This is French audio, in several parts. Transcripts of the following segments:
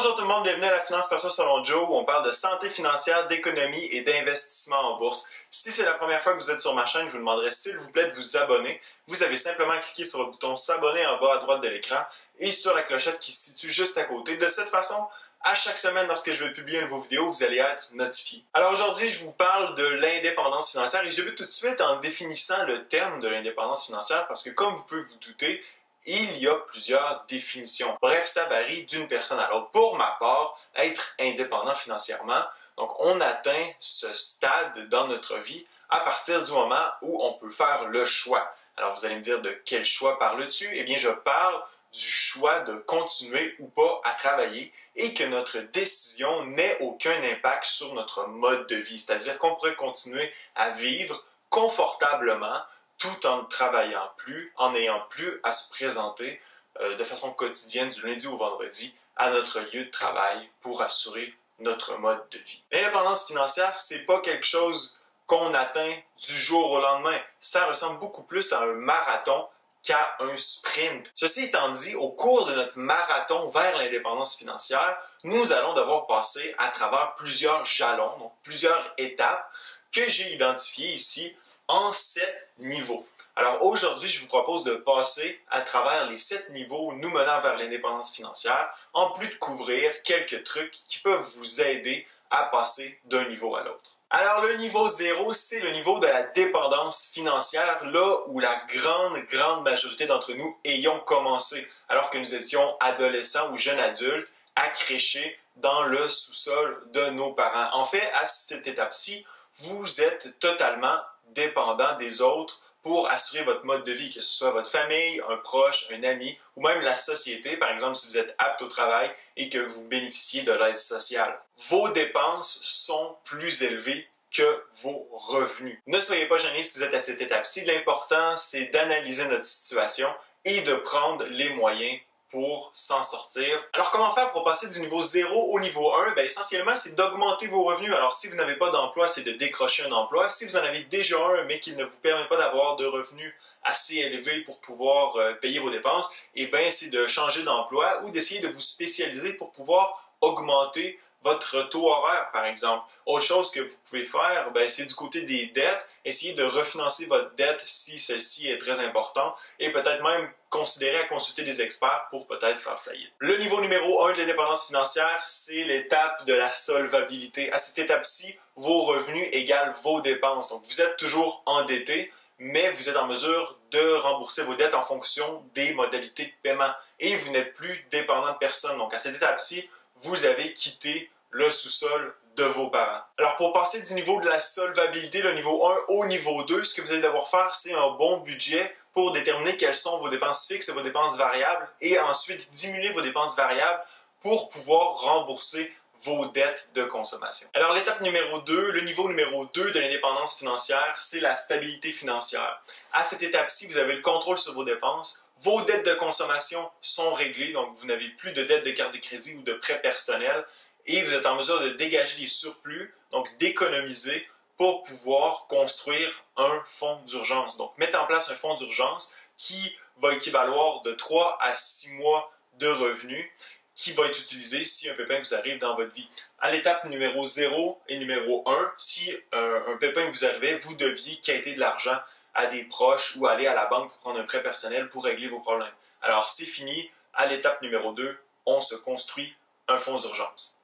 Bonjour tout le monde, bienvenue à la Finance Perso selon Joe où on parle de santé financière, d'économie et d'investissement en bourse. Si c'est la première fois que vous êtes sur ma chaîne, je vous demanderai s'il vous plaît de vous abonner. Vous avez simplement cliqué sur le bouton s'abonner en bas à droite de l'écran et sur la clochette qui se situe juste à côté. De cette façon, à chaque semaine, lorsque je vais publier une nouveau vidéo, vous allez être notifié. Alors aujourd'hui, je vous parle de l'indépendance financière et je débute tout de suite en définissant le terme de l'indépendance financière parce que comme vous pouvez vous douter, il y a plusieurs définitions. Bref, ça varie d'une personne à l'autre. Pour ma part, être indépendant financièrement, donc on atteint ce stade dans notre vie à partir du moment où on peut faire le choix. Alors vous allez me dire de quel choix parles-tu? Eh bien, je parle du choix de continuer ou pas à travailler et que notre décision n'ait aucun impact sur notre mode de vie. C'est-à-dire qu'on pourrait continuer à vivre confortablement tout en ne travaillant plus, en n'ayant plus à se présenter de façon quotidienne du lundi au vendredi à notre lieu de travail pour assurer notre mode de vie. L'indépendance financière, c'est pas quelque chose qu'on atteint du jour au lendemain. Ça ressemble beaucoup plus à un marathon qu'à un sprint. Ceci étant dit, au cours de notre marathon vers l'indépendance financière, nous allons devoir passer à travers plusieurs jalons, donc plusieurs étapes que j'ai identifiées ici en 7 niveaux. Alors aujourd'hui, je vous propose de passer à travers les 7 niveaux nous menant vers l'indépendance financière, en plus de couvrir quelques trucs qui peuvent vous aider à passer d'un niveau à l'autre. Alors le niveau 0, c'est le niveau de la dépendance financière, là où la grande majorité d'entre nous ayons commencé, alors que nous étions adolescents ou jeunes adultes, à crécher dans le sous-sol de nos parents. En fait, à cette étape-ci, vous êtes totalement dépendant des autres pour assurer votre mode de vie, que ce soit votre famille, un proche, un ami ou même la société, par exemple si vous êtes apte au travail et que vous bénéficiez de l'aide sociale. Vos dépenses sont plus élevées que vos revenus. Ne soyez pas gênés si vous êtes à cette étape-ci. L'important, c'est d'analyser notre situation et de prendre les moyens pour s'en sortir. Alors, comment faire pour passer du niveau 0 au niveau 1? Bien, essentiellement, c'est d'augmenter vos revenus. Alors, si vous n'avez pas d'emploi, c'est de décrocher un emploi. Si vous en avez déjà un, mais qu'il ne vous permet pas d'avoir de revenus assez élevés pour pouvoir payer vos dépenses, eh bien, c'est de changer d'emploi ou d'essayer de vous spécialiser pour pouvoir augmenter votre taux horaire, par exemple. Autre chose que vous pouvez faire, c'est du côté des dettes, essayer de refinancer votre dette si celle-ci est très importante et peut-être même considérer à consulter des experts pour peut-être faire faillite. Le niveau numéro 1 de l'indépendance financière, c'est l'étape de la solvabilité. À cette étape-ci, vos revenus égalent vos dépenses. Donc, vous êtes toujours endetté, mais vous êtes en mesure de rembourser vos dettes en fonction des modalités de paiement et vous n'êtes plus dépendant de personne. Donc, à cette étape-ci, vous avez quitté le sous-sol de vos parents. Alors, pour passer du niveau de la solvabilité, le niveau 1 au niveau 2, ce que vous allez devoir faire, c'est un bon budget pour déterminer quelles sont vos dépenses fixes et vos dépenses variables et ensuite diminuer vos dépenses variables pour pouvoir rembourser vos dettes de consommation. Alors, l'étape numéro 2, le niveau numéro 2 de l'indépendance financière, c'est la stabilité financière. À cette étape-ci, vous avez le contrôle sur vos dépenses. Vos dettes de consommation sont réglées, donc vous n'avez plus de dettes de carte de crédit ou de prêts personnels et vous êtes en mesure de dégager des surplus, donc d'économiser pour pouvoir construire un fonds d'urgence. Donc, mettre en place un fonds d'urgence qui va équivaloir de 3 à 6 mois de revenus qui va être utilisé si un pépin vous arrive dans votre vie. À l'étape numéro 0 et numéro 1, si un pépin vous arrivait, vous deviez quêter de l'argent à des proches ou aller à la banque pour prendre un prêt personnel pour régler vos problèmes. Alors, c'est fini. À l'étape numéro 2, on se construit un fonds d'urgence.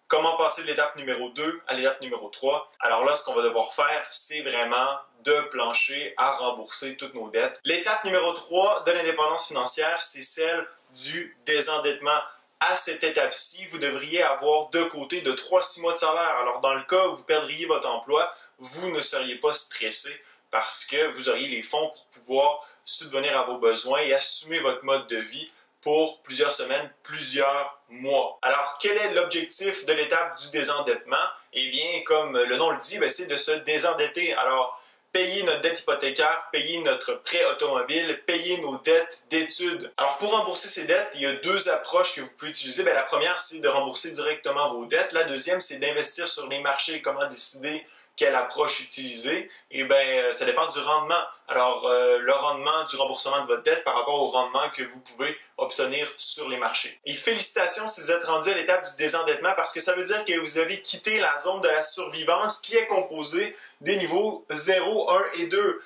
Comment passer de l'étape numéro 2 à l'étape numéro 3? Alors là, ce qu'on va devoir faire, c'est vraiment de plancher à rembourser toutes nos dettes. L'étape numéro 3 de l'indépendance financière, c'est celle du désendettement. À cette étape-ci, vous devriez avoir de côté de 3 à 6 mois de salaire. Alors, dans le cas où vous perdriez votre emploi, vous ne seriez pas stressé parce que vous auriez les fonds pour pouvoir subvenir à vos besoins et assumer votre mode de vie pour plusieurs semaines, plusieurs mois. Alors, quel est l'objectif de l'étape du désendettement? Eh bien, comme le nom le dit, c'est de se désendetter. Alors, payer notre dette hypothécaire, payer notre prêt automobile, payer nos dettes d'études. Alors, pour rembourser ces dettes, il y a 2 approches que vous pouvez utiliser. La première, c'est de rembourser directement vos dettes. La deuxième, c'est d'investir sur les marchés. Comment décider quelle approche utiliser, et bien, ça dépend du rendement. Alors, le rendement du remboursement de votre dette par rapport au rendement que vous pouvez obtenir sur les marchés. Et félicitations si vous êtes rendu à l'étape du désendettement parce que ça veut dire que vous avez quitté la zone de la survivance qui est composée des niveaux 0, 1 et 2.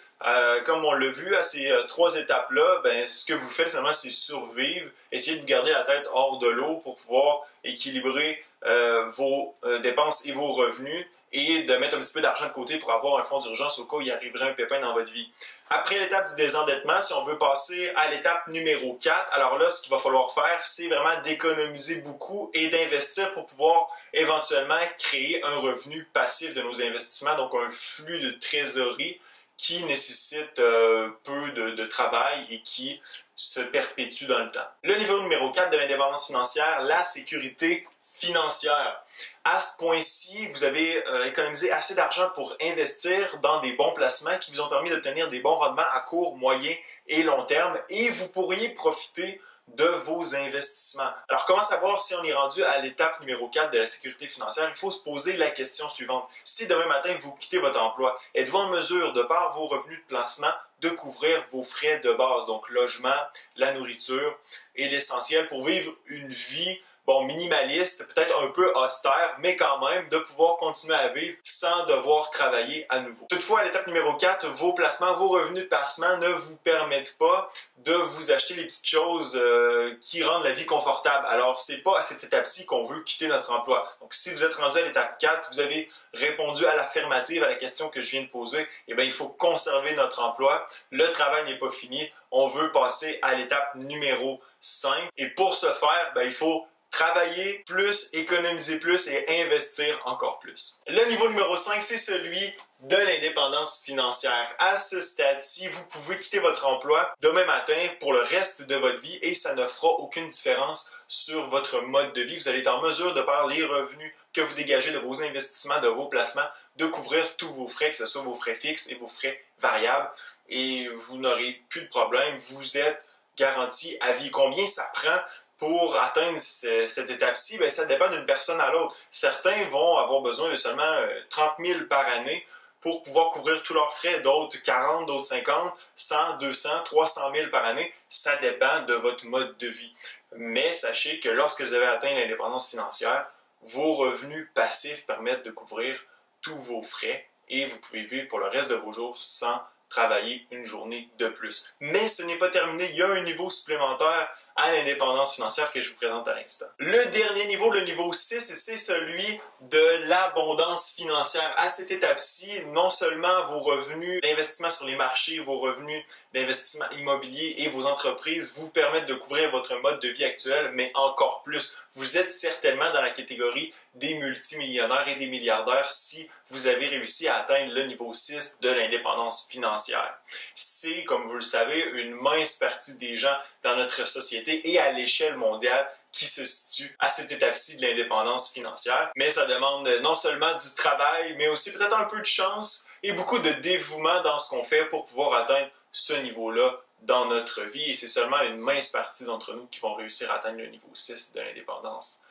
Comme on l'a vu à ces trois étapes-là, ben, ce que vous faites finalement, c'est survivre, essayer de vous garder la tête hors de l'eau pour pouvoir équilibrer vos dépenses et vos revenus et de mettre un petit peu d'argent de côté pour avoir un fonds d'urgence au cas où il arriverait un pépin dans votre vie. Après l'étape du désendettement, si on veut passer à l'étape numéro 4, alors là, ce qu'il va falloir faire, c'est vraiment d'économiser beaucoup et d'investir pour pouvoir éventuellement créer un revenu passif de nos investissements, donc un flux de trésorerie qui nécessite peu de travail et qui se perpétue dans le temps. Le niveau numéro 4 de l'indépendance financière, la sécurité financière. À ce point-ci, vous avez économisé assez d'argent pour investir dans des bons placements qui vous ont permis d'obtenir des bons rendements à court, moyen et long terme et vous pourriez profiter de vos investissements. Alors, comment savoir si on est rendu à l'étape numéro 4 de la sécurité financière? Il faut se poser la question suivante. Si demain matin, vous quittez votre emploi, êtes-vous en mesure, de par vos revenus de placement, de couvrir vos frais de base, donc logement, la nourriture et l'essentiel pour vivre une vie minimaliste, peut-être un peu austère, mais quand même de pouvoir continuer à vivre sans devoir travailler à nouveau. Toutefois, à l'étape numéro 4, vos placements, vos revenus de placement ne vous permettent pas de vous acheter les petites choses qui rendent la vie confortable. Alors, c'est pas à cette étape-ci qu'on veut quitter notre emploi. Donc, si vous êtes rendu à l'étape 4, vous avez répondu à l'affirmative à la question que je viens de poser, eh bien, il faut conserver notre emploi. Le travail n'est pas fini. On veut passer à l'étape numéro 5. Et pour ce faire, il faut travailler plus, économiser plus et investir encore plus. Le niveau numéro 5, c'est celui de l'indépendance financière. À ce stade-ci, vous pouvez quitter votre emploi demain matin pour le reste de votre vie et ça ne fera aucune différence sur votre mode de vie. Vous allez être en mesure, de par les revenus que vous dégagez de vos investissements, de vos placements, de couvrir tous vos frais, que ce soit vos frais fixes et vos frais variables. Et vous n'aurez plus de problème. Vous êtes garanti à vie. Combien ça prend pour atteindre cette étape-ci? Bien, ça dépend d'une personne à l'autre. Certains vont avoir besoin de seulement 30 000 par année pour pouvoir couvrir tous leurs frais, d'autres 40, d'autres 50, 100, 200, 300 000 par année. Ça dépend de votre mode de vie. Mais sachez que lorsque vous avez atteint l'indépendance financière, vos revenus passifs permettent de couvrir tous vos frais et vous pouvez vivre pour le reste de vos jours sans travailler une journée de plus. Mais ce n'est pas terminé, il y a un niveau supplémentaire à l'indépendance financière que je vous présente à l'instant. Le dernier niveau, le niveau 6, c'est celui de l'abondance financière. À cette étape-ci, non seulement vos revenus d'investissement sur les marchés, vos revenus d'investissement immobilier et vos entreprises vous permettent de couvrir votre mode de vie actuel, mais encore plus. Vous êtes certainement dans la catégorie des multimillionnaires et des milliardaires si vous avez réussi à atteindre le niveau 6 de l'indépendance financière. C'est, comme vous le savez, une mince partie des gens dans notre société et à l'échelle mondiale qui se situe à cette étape-ci de l'indépendance financière. Mais ça demande non seulement du travail, mais aussi peut-être un peu de chance et beaucoup de dévouement dans ce qu'on fait pour pouvoir atteindre ce niveau-là dans notre vie. Et c'est seulement une mince partie d'entre nous qui vont réussir à atteindre le niveau 6 de l'indépendance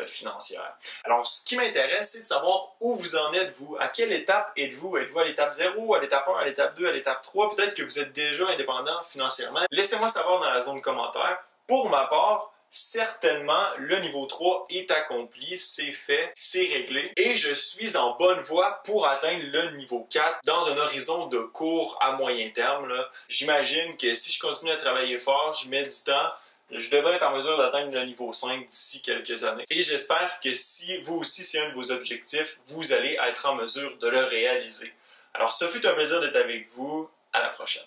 financière. Alors, ce qui m'intéresse, c'est de savoir où vous en êtes, vous. À quelle étape êtes-vous? Êtes-vous à l'étape 0, à l'étape 1, à l'étape 2, à l'étape 3? Peut-être que vous êtes déjà indépendant financièrement. Laissez-moi savoir dans la zone commentaire. Pour ma part, certainement, le niveau 3 est accompli, c'est fait, c'est réglé et je suis en bonne voie pour atteindre le niveau 4 dans un horizon de court à moyen terme. J'imagine que si je continue à travailler fort, je mets du temps, je devrais être en mesure d'atteindre le niveau 5 d'ici quelques années. Et j'espère que si vous aussi c'est un de vos objectifs, vous allez être en mesure de le réaliser. Alors, ce fut un plaisir d'être avec vous. À la prochaine.